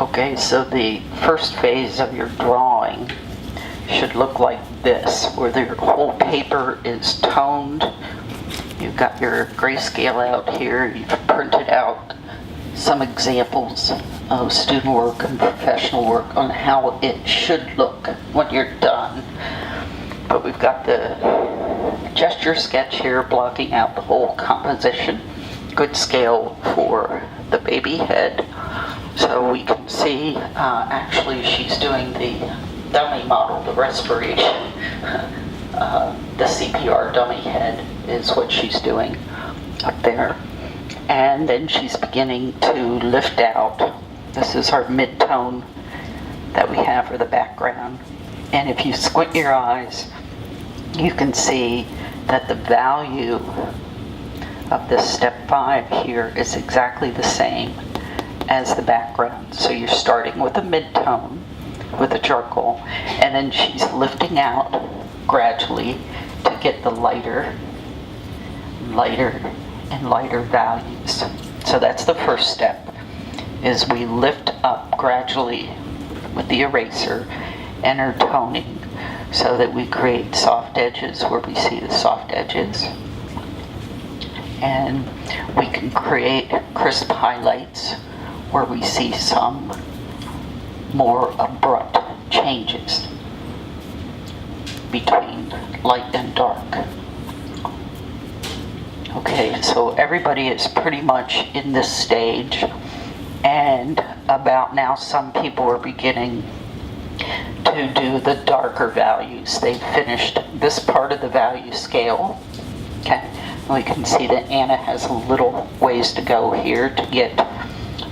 Okay, so the first phase of your drawing should look like this, where the whole paper is toned. You've got your grayscale out here. You've printed out some examples of student work and professional work on how it should look when you're done. But we've got the gesture sketch here blocking out the whole composition. Good scale for the baby head. So we can see, actually she's doing the dummy model, the respiration. The CPR dummy head is what she's doing up there. And then she's beginning to lift out. This is our mid-tone that we have for the background. And if you squint your eyes, you can see that the value of this step 5 here is exactly the same as the background. So you're starting with a mid-tone with the charcoal, and then she's lifting out gradually to get the lighter and lighter values. So that's the first step, is we lift up gradually with the eraser and her toning so that we create soft edges where we see the soft edges. And we can create crisp highlights where we see some more abrupt changes between light and dark. Okay, so everybody is pretty much in this stage, and about now some people are beginning to do the darker values. They've finished this part of the value scale. Okay, we can see that Anna has a little ways to go here to get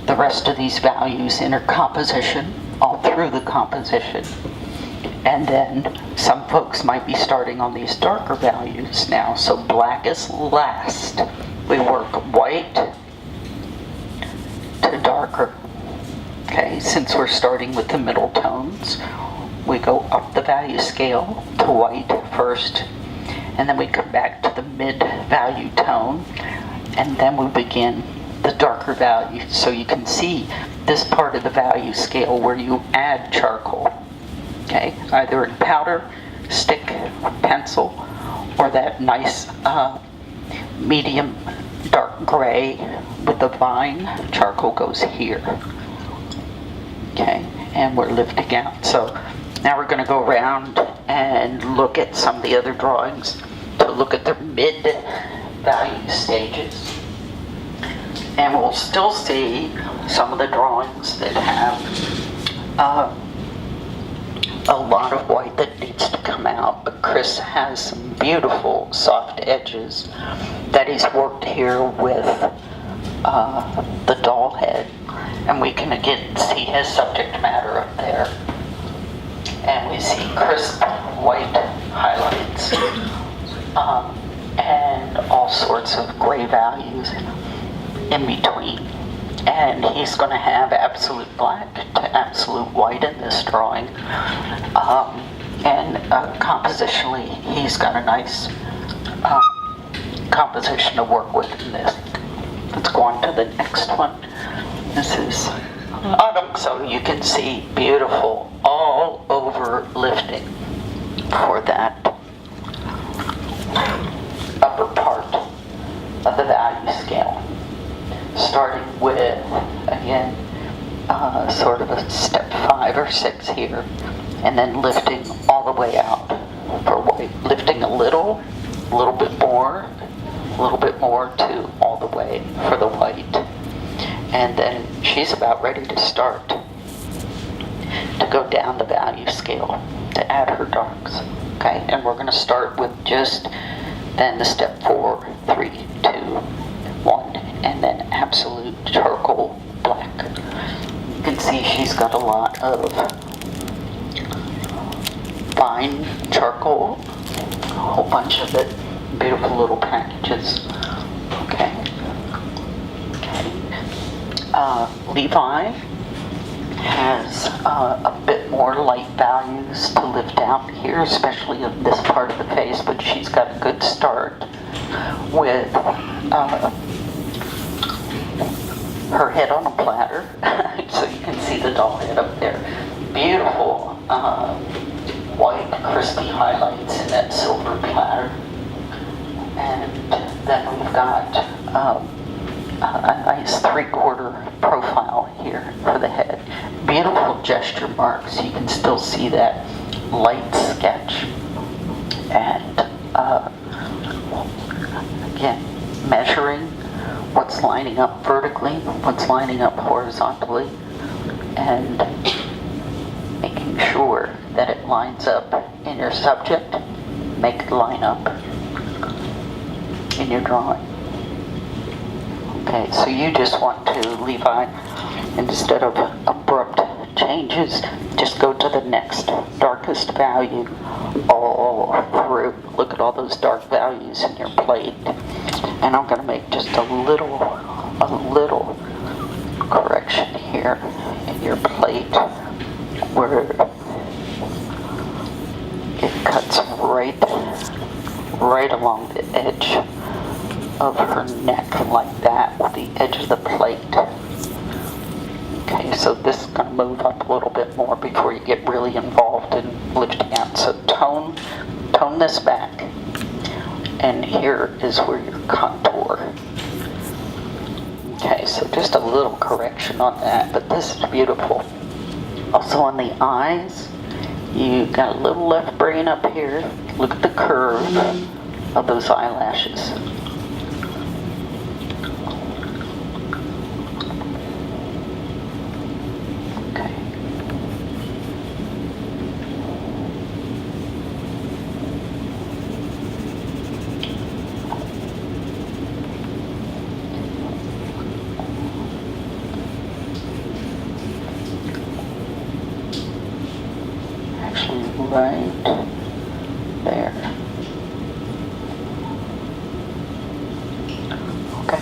the rest of these values in her composition, all through the composition. And then some folks might be starting on these darker values now. So black is last. We work white to darker. Okay, since we're starting with the middle tones, we go up the value scale to white first, and then we come back to the mid value tone, and then we begin the darker values. So you can see this part of the value scale where you add charcoal. Okay, either in powder, stick, pencil, or that nice medium dark gray with the vine. Charcoal goes here. Okay, and we're lifting out. So now we're going to go around and look at some of the other drawings to look at the mid-value stages. And we'll still see some of the drawings that have a lot of white that needs to come out, but Chris has some beautiful soft edges that he's worked here with the doll head, and we can again see his subject matter up there, and we see crisp white highlights and all sorts of gray values in between. And he's going to have absolute black to absolute white in this drawing. And compositionally, he's got a nice composition to work with in this. Let's go on to the next one. This is autumn, so you can see beautiful all over lifting for that upper part of the value scale. Starting with, again, sort of a step 5 or 6 here, and then lifting all the way out for white. Lifting a little bit more to all the way for the white. And then she's about ready to start to go down the value scale to add her darks. Okay, and we're going to start with just then the step 4, 3, 2, 1, and then absolute charcoal black. You can see she's got a lot of fine charcoal, a whole bunch of it, beautiful little packages. Okay. Levi has a bit more light values to lift out here, especially of this part of the face, but she's got a good start with her head on a platter, so you can see the doll head up there. Beautiful white crispy highlights in that silver platter. And then we've got a nice 3/4 profile here for the head. Beautiful gesture marks. You can still see that light sketch. And again, measuring what's lining up vertically, what's lining up horizontally, and making sure that it lines up in your subject. Make it line up in your drawing. Okay, so you just want to leave instead of abrupt changes, just go to the next darkest value all through. Look at all those dark values in your plate. And I'm going to make just a little correction here in your plate where it cuts right along the edge of her neck like that with the edge of the plate. Okay, so this is going to move up a little bit more before you get really involved in lifting out. So tone this back. And here is where your contour. Okay, so just a little correction on that, but this is beautiful. Also on the eyes, you got a little left brain up here. Look at the curve of those eyelashes. Right there. Okay.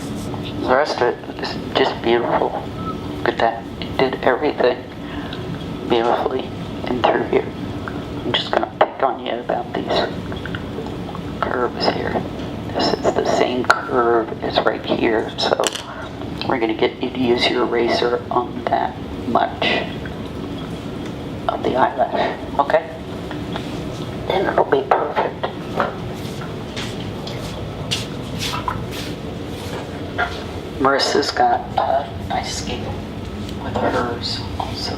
The rest of it is just beautiful. Look at that. It did everything beautifully in through here. I'm just going to pick on you about these curves here. This is the same curve as right here, so we're going to get you to use your eraser on that much of the eyelash. Okay? And it'll be perfect. Marissa's got a nice scale with hers also.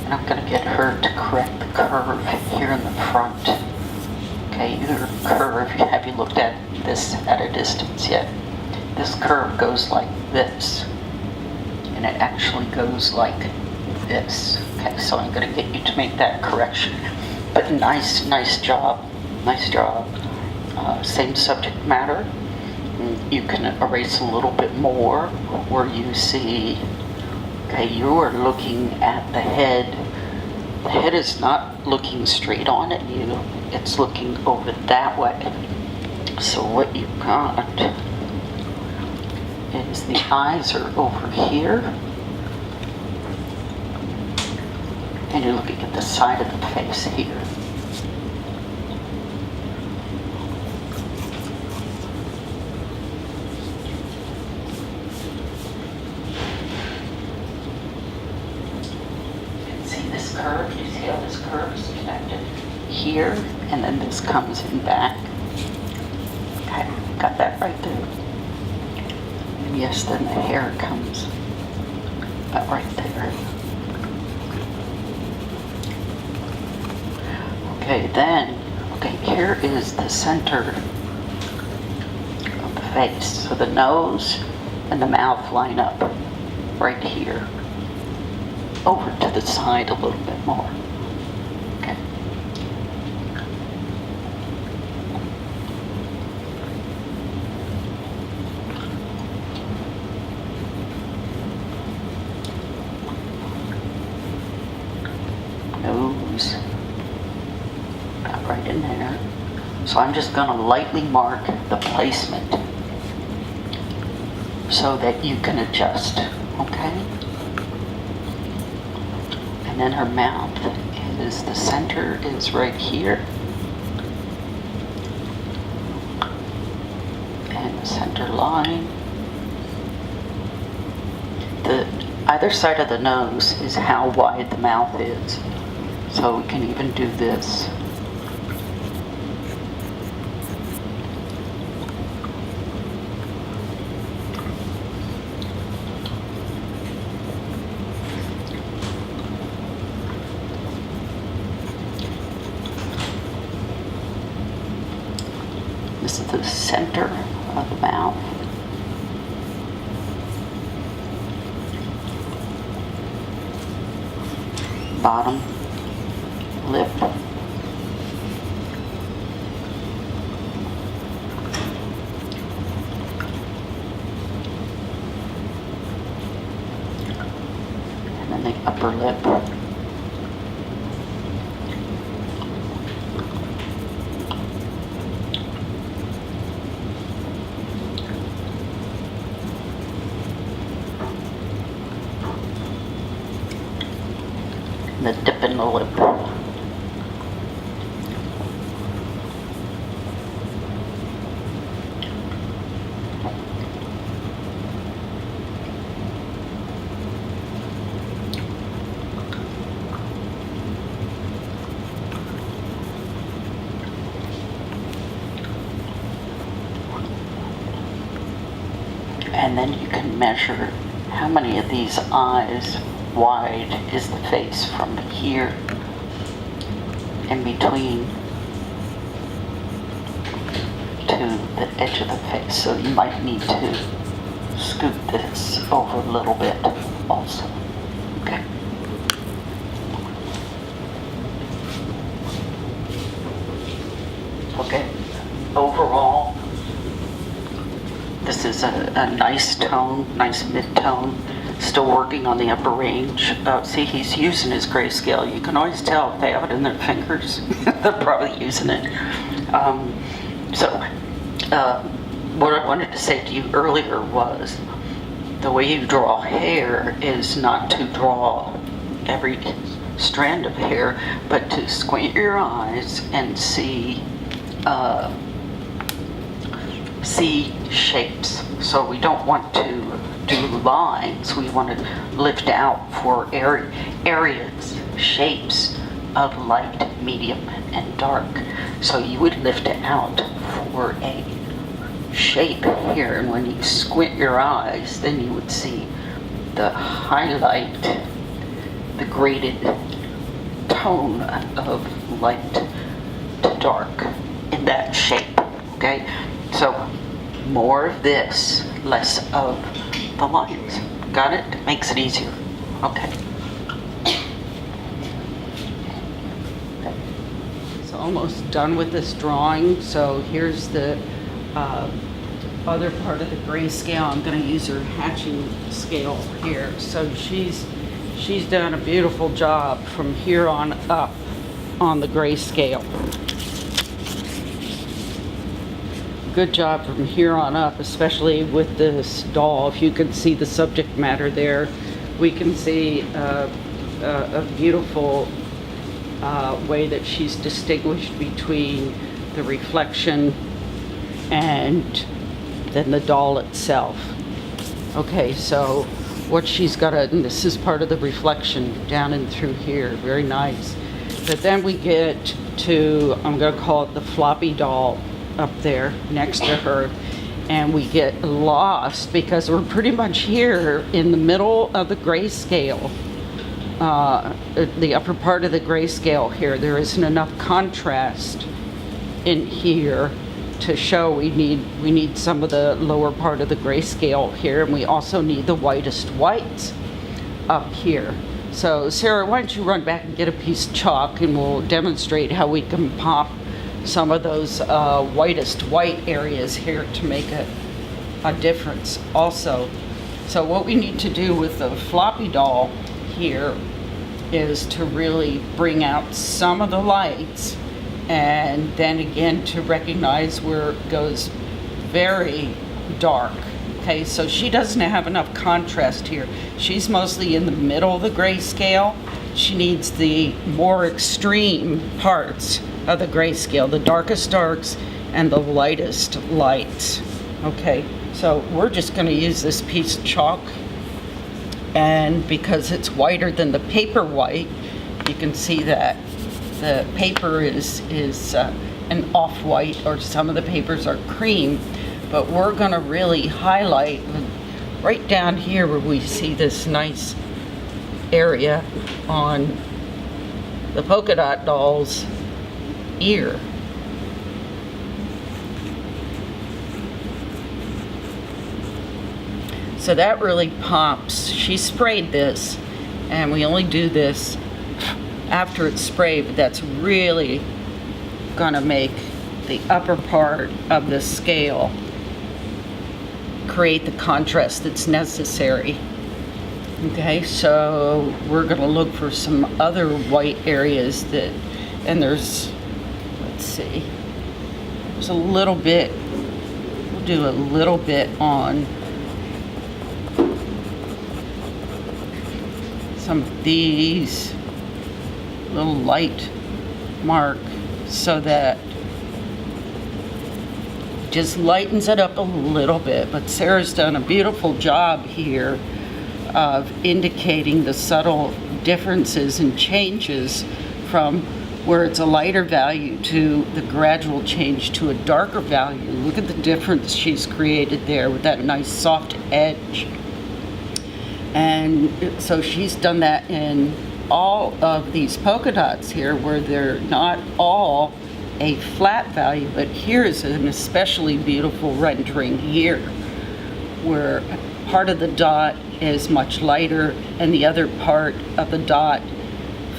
And I'm going to get her to correct the curve here in the front. Okay, your curve, have you looked at this at a distance yet? This curve goes like this. And it actually goes like this. Okay, so I'm going to get you to make that correction. But nice job. Same subject matter. You can erase a little bit more where you see, okay, you are looking at the head. The head is not looking straight on at you. It's looking over that way. So what you've got is the eyes are over here. And you're looking at the side of the face here. And see this curve? You see how this curve is connected here, and then this comes in back. Okay, got that right there. And yes, then the hair comes right there. Okay, here is the center of the face. So the nose and the mouth line up right here. Over to the side a little bit more. Okay. Nose. Right in there. So I'm just going to lightly mark the placement so that you can adjust, okay? And then her mouth is, the center is right here. And the center line the either side of the nose is how wide the mouth is. So we can even do this. This is the center of the mouth. Bottom lip. And then the upper lip. The dip in the lip. And then you can measure how many of these eyes wide is the face from here in between to the edge of the face. So you might need to scoot this over a little bit also. Okay. Okay. Overall, this is a nice tone, nice mid-tone. Still working on the upper range. See, he's using his grayscale. You can always tell if they have it in their fingers. They're probably using it. What I wanted to say to you earlier was the way you draw hair is not to draw every strand of hair, but to squint your eyes and see shapes. So we don't want to do lines. We want to lift out for areas, shapes of light, medium, and dark. So you would lift it out for a shape here, and when you squint your eyes, then you would see the highlight, the graded tone of light to dark in that shape. Okay, so more of this, less of the lines. Got it? Makes it easier. Okay. It's almost done with this drawing. So here's the other part of the grayscale. I'm going to use her hatching scale here. So she's done a beautiful job from here on up on the grayscale. Good job from here on up, especially with this doll. If you can see the subject matter there, we can see a beautiful way that she's distinguished between the reflection and then the doll itself. Okay, so what she's got, and this is part of the reflection down and through here, very nice. But then we get to, I'm going to call it the floppy doll up there next to her, and we get lost because we're pretty much here in the middle of the grayscale, the upper part of the grayscale here. There isn't enough contrast in here to show. We need some of the lower part of the grayscale here, and we also need the whitest whites up here. So Sarah, why don't you run back and get a piece of chalk, and we'll demonstrate how we can pop some of those whitest white areas here to make a difference also. So what we need to do with the floppy doll here is to really bring out some of the lights, and then again to recognize where it goes very dark. Okay, so she doesn't have enough contrast here. She's mostly in the middle of the grayscale. She needs the more extreme parts of the grayscale, the darkest darks and the lightest lights. Okay, so we're just going to use this piece of chalk And because it's whiter than the paper white, you can see that the paper is an off-white, or some of the papers are cream, but we're going to really highlight right down here where we see this nice area on the polka dot doll's ear. So that really pops. She sprayed this, and we only do this after it's sprayed, but that's really gonna make the upper part of the scale create the contrast that's necessary. Okay, so we're gonna look for some other white areas that, and there's, let's see, there's a little bit, we'll do a little bit on some of these little light mark, so that just lightens it up a little bit. But Sarah's done a beautiful job here of indicating the subtle differences and changes from where it's a lighter value to the gradual change to a darker value. Look at the difference she's created there with that nice soft edge. And so she's done that in all of these polka dots here, where they're not all a flat value, but here is an especially beautiful rendering here, where part of the dot is much lighter and the other part of the dot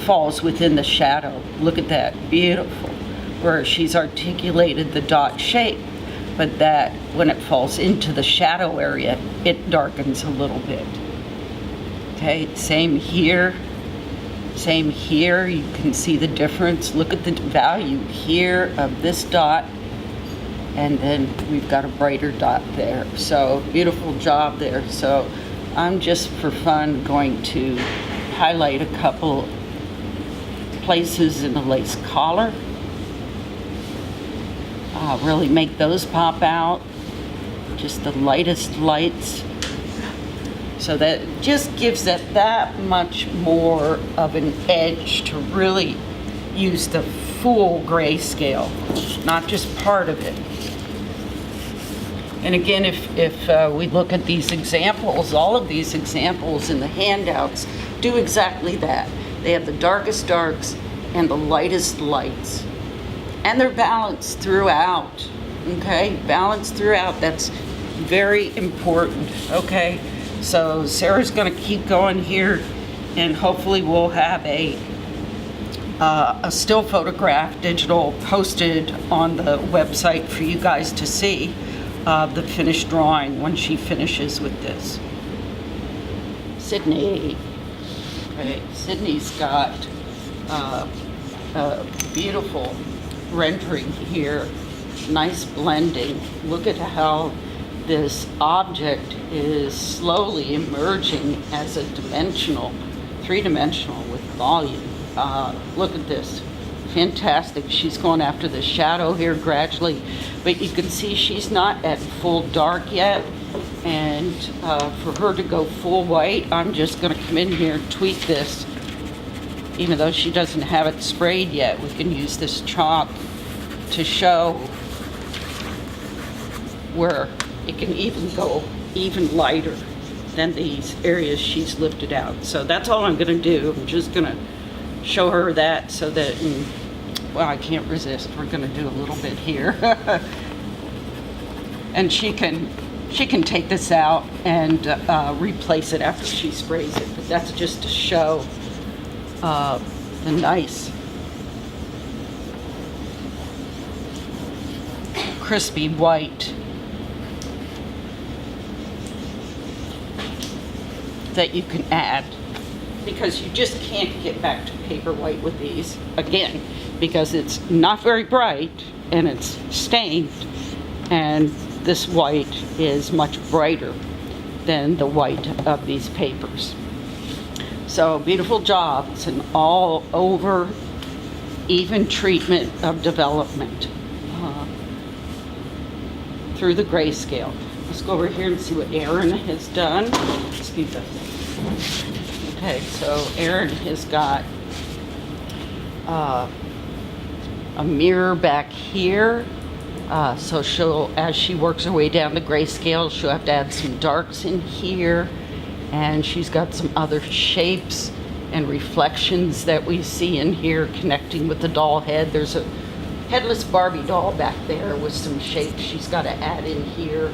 falls within the shadow. Look at that, beautiful, where she's articulated the dot shape, but that when it falls into the shadow area, it darkens a little bit. Okay, same here. Same here, you can see the difference. Look at the value here of this dot, and then we've got a brighter dot there. So beautiful job there. So I'm just for fun going to highlight a couple places in the lace collar. Really make those pop out. Just the lightest lights. So that just gives it that much more of an edge to really use the full grayscale, not just part of it. And again, if we look at these examples, all of these examples in the handouts do exactly that. They have the darkest darks and the lightest lights. And they're balanced throughout, okay? Balanced throughout, that's very important, okay? So Sarah's going to keep going here, and hopefully we'll have a still photograph digital posted on the website for you guys to see the finished drawing when she finishes with this. Sydney. Okay, Sydney's got a beautiful rendering here, nice blending. Look at how this object is slowly emerging as a dimensional, three-dimensional with volume. Look at this, fantastic. She's going after the shadow here gradually, but you can see she's not at full dark yet. And for her to go full white, I'm just gonna come in here and tweak this. Even though she doesn't have it sprayed yet, we can use this chalk to show where it can even go even lighter than these areas she's lifted out. So that's all I'm gonna do. I'm just gonna show her that so that, well, I can't resist. We're gonna do a little bit here. And she can take this out and replace it after she sprays it. But that's just to show the nice crispy white that you can add, because you just can't get back to paper white with these, again, because it's not very bright and it's stained, and this white is much brighter than the white of these papers. So beautiful job. It's an all over even treatment of development through the grayscale. Let's go over here and see what Aaron has done. Excuse us. Okay, so Erin has got a mirror back here. So she'll, as she works her way down the grayscale, she'll have to add some darks in here. And she's got some other shapes and reflections that we see in here connecting with the doll head. There's a headless Barbie doll back there with some shapes she's got to add in here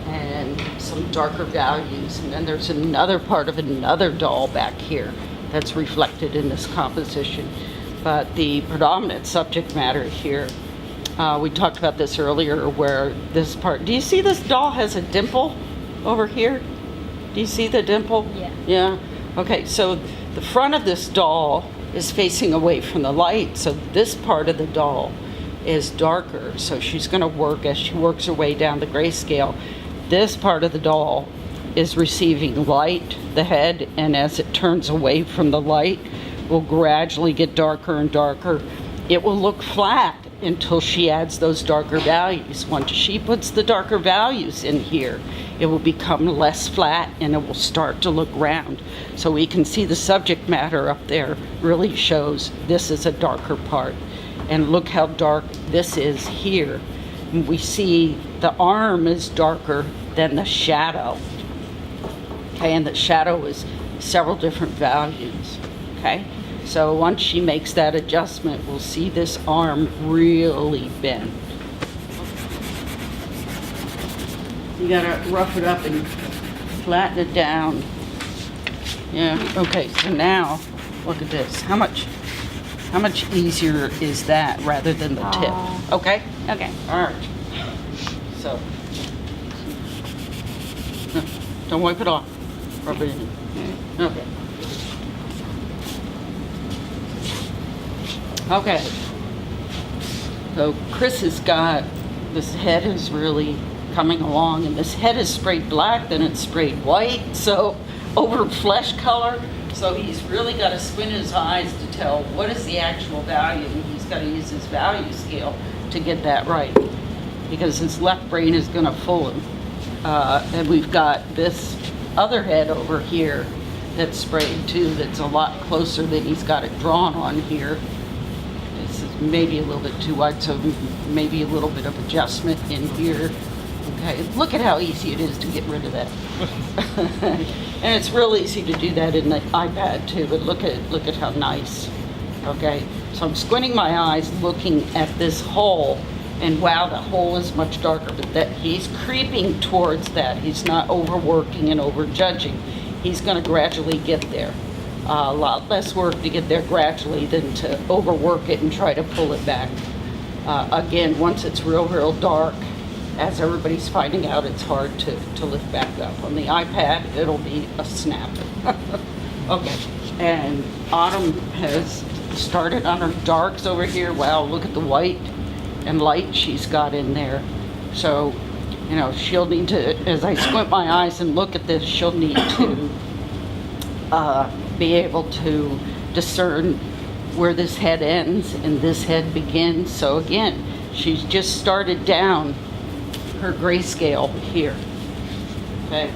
and some darker values. And then there's another part of another doll back here that's reflected in this composition. But the predominant subject matter here, we talked about this earlier, where this part, do you see this doll has a dimple over here? Do you see the dimple? Yeah. Yeah? Okay, so the front of this doll is facing away from the light, so this part of the doll is darker. So she's going to work, as she works her way down the grayscale, this part of the doll is receiving light, the head, and as it turns away from the light, will gradually get darker and darker. It will look flat until she adds those darker values. Once she puts the darker values in here, it will become less flat and it will start to look round. So we can see the subject matter up there really shows this is a darker part. And look how dark this is here. And we see the arm is darker than the shadow. Okay, and the shadow is several different values. Okay, so once she makes that adjustment, we'll see this arm really bend. You gotta rough it up and flatten it down. Yeah, okay, so now, look at this. How much easier is that rather than the tip? Okay? Okay, all right. So, don't wipe it off. Rub it in. Okay. Okay. So Chris has got, this head is really coming along, and this head is sprayed black, then it's sprayed white, so over flesh color. So he's really got to squint his eyes to tell what is the actual value, and he's got to use his value scale to get that right, because his left brain is going to fool him. And we've got this other head over here that's sprayed too, that's a lot closer than he's got it drawn on here. This is maybe a little bit too wide, so maybe a little bit of adjustment in here. Okay, look at how easy it is to get rid of that. And it's real easy to do that in the iPad too, but look at how nice. Okay, so I'm squinting my eyes looking at this hole, and wow, the hole is much darker, but that he's creeping towards that. He's not overworking and overjudging. He's going to gradually get there. A lot less work to get there gradually than to overwork it and try to pull it back. Again, once it's real dark, as everybody's finding out, it's hard to lift back up. On the iPad, it'll be a snap. Okay, and Autumn has started on her darks over here. Wow, look at the white and light she's got in there. So, you know, she'll need to, as I squint my eyes and look at this, she'll need to be able to discern where this head ends and this head begins. So again, she's just started down her grayscale here. Okay,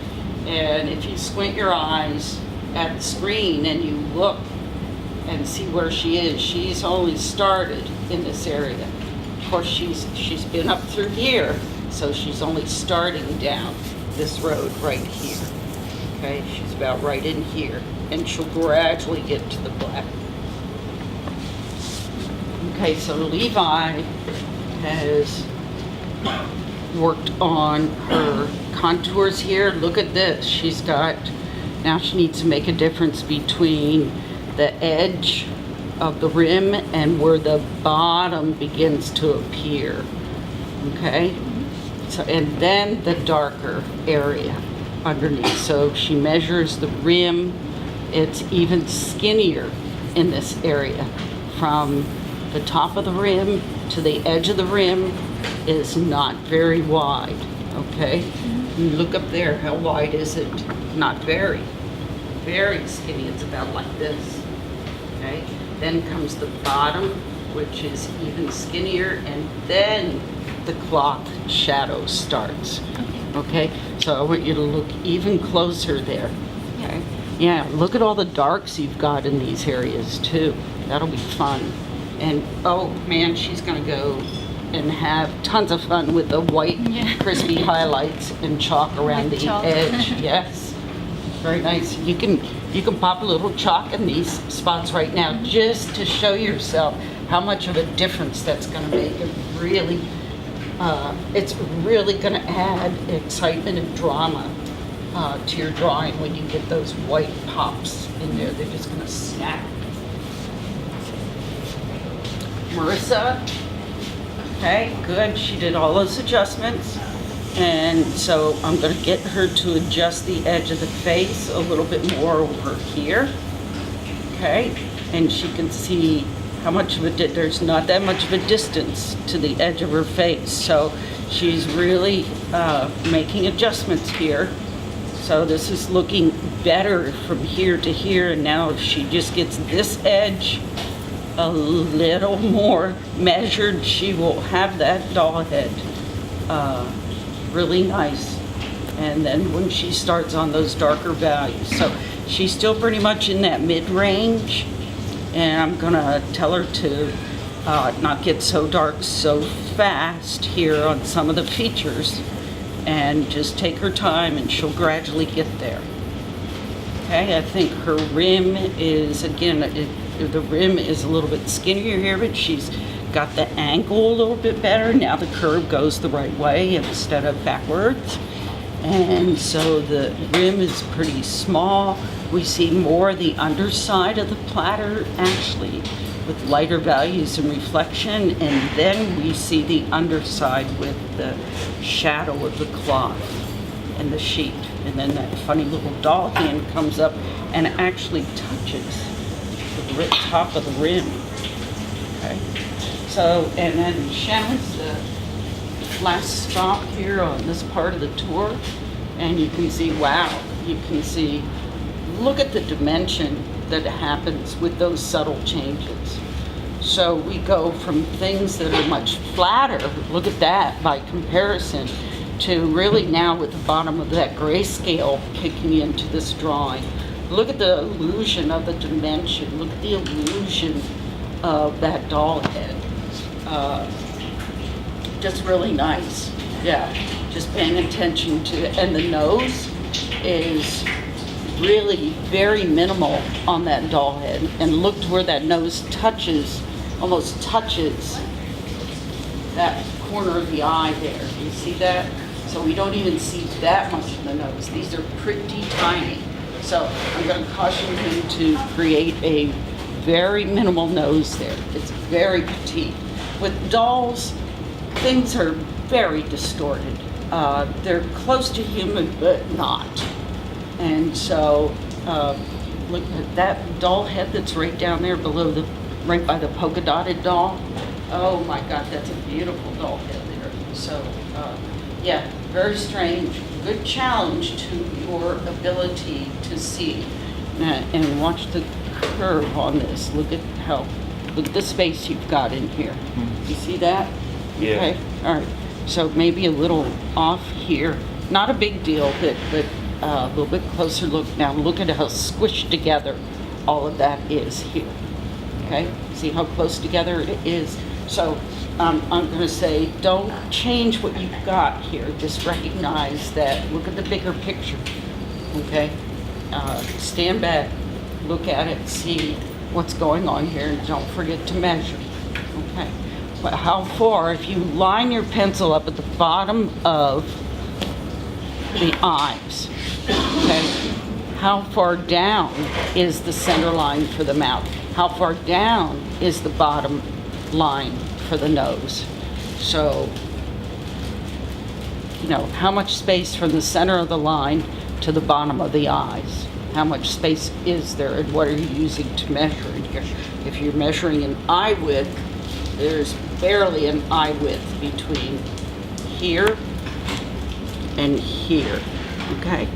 and if you squint your eyes at the screen and you look and see where she is, she's only started in this area. Of course, she's been up through here, so she's only starting down this road right here. Okay, she's about right in here, and she'll gradually get to the black. Okay, so Levi has worked on her contours here. Look at this. She's got, now she needs to make a difference between the edge of the rim and where the bottom begins to appear. Okay? So, and then the darker area underneath. So she measures the rim. It's even skinnier in this area. From the top of the rim to the edge of the rim is not very wide. Okay? You look up there, how wide is it? Not very. Very skinny. It's about like this. Okay? Then comes the bottom, which is even skinnier, and then the cloth shadow starts. Okay? So I want you to look even closer there. Okay? Yeah, look at all the darks you've got in these areas too. That'll be fun. And oh man, she's gonna go and have tons of fun with the white crispy highlights and chalk around With the chalk. edge. Yes, very nice. You can pop a little chalk in these spots right now just to show yourself how much of a difference that's gonna make. It really, it's really gonna add excitement and drama to your drawing when you get those white pops in there. They're just gonna snap. Marissa, okay, good. She did all those adjustments. And so I'm gonna get her to adjust the edge of the face a little bit more over here. Okay, and she can see how much of a, there's not that much of a distance to the edge of her face. So she's really making adjustments here. So this is looking better from here to here, and now if she just gets this edge a little more measured, she will have that doll head really nice. And then when she starts on those darker values, so she's still pretty much in that mid-range, and I'm gonna tell her to not get so dark so fast here on some of the features, and just take her time and she'll gradually get there. Okay, I think her rim is, again, the rim is a little bit skinnier here, but she's got the angle a little bit better. Now the curve goes the right way instead of backwards. And so the rim is pretty small. We see more of the underside of the platter actually with lighter values and reflection, and then we see the underside with the shadow of the cloth and the sheet. And then that funny little doll hand comes up and actually touches the top of the rim. Okay. So, and then Shannon's the last stop here on this part of the tour, and you can see, wow, you can see, look at the dimension that happens with those subtle changes. So we go from things that are much flatter, look at that by comparison, to really now with the bottom of that grayscale kicking into this drawing. Look at the illusion of the dimension, look at the illusion of that doll head. Just really nice, yeah, just paying attention to it. And the nose is really very minimal on that doll head, and look to where that nose touches, almost touches that corner of the eye there. You see that? So we don't even see that much of the nose. These are pretty tiny. So I'm going to caution him to create a very minimal nose there. It's very petite. With dolls, things are very distorted. They're close to human, but not. And so, look at that doll head that's right down there below the, right by the polka dotted doll. Oh my God, that's a beautiful doll head there. So, yeah, very strange. Good challenge to your ability to see. And watch the curve on this. Look at the space you've got in here. You see that? Yeah. Okay, all right. So maybe a little off here. Not a big deal, but a little bit closer look. Now look at how squished together all of that is here. Okay, see how close together it is? So I'm going to say don't change what you've got here. Just recognize that. Look at the bigger picture. Okay, stand back, look at it, see what's going on here, and don't forget to measure. Okay, but how far, if you line your pencil up at the bottom of the eyes, okay, how far down is the center line for the mouth? How far down is the bottom line for the nose? So, you know, how much space from the center of the line to the bottom of the eyes? How much space is there, and what are you using to measure in here? If you're measuring an eye width, there's barely an eye width between here and here, okay?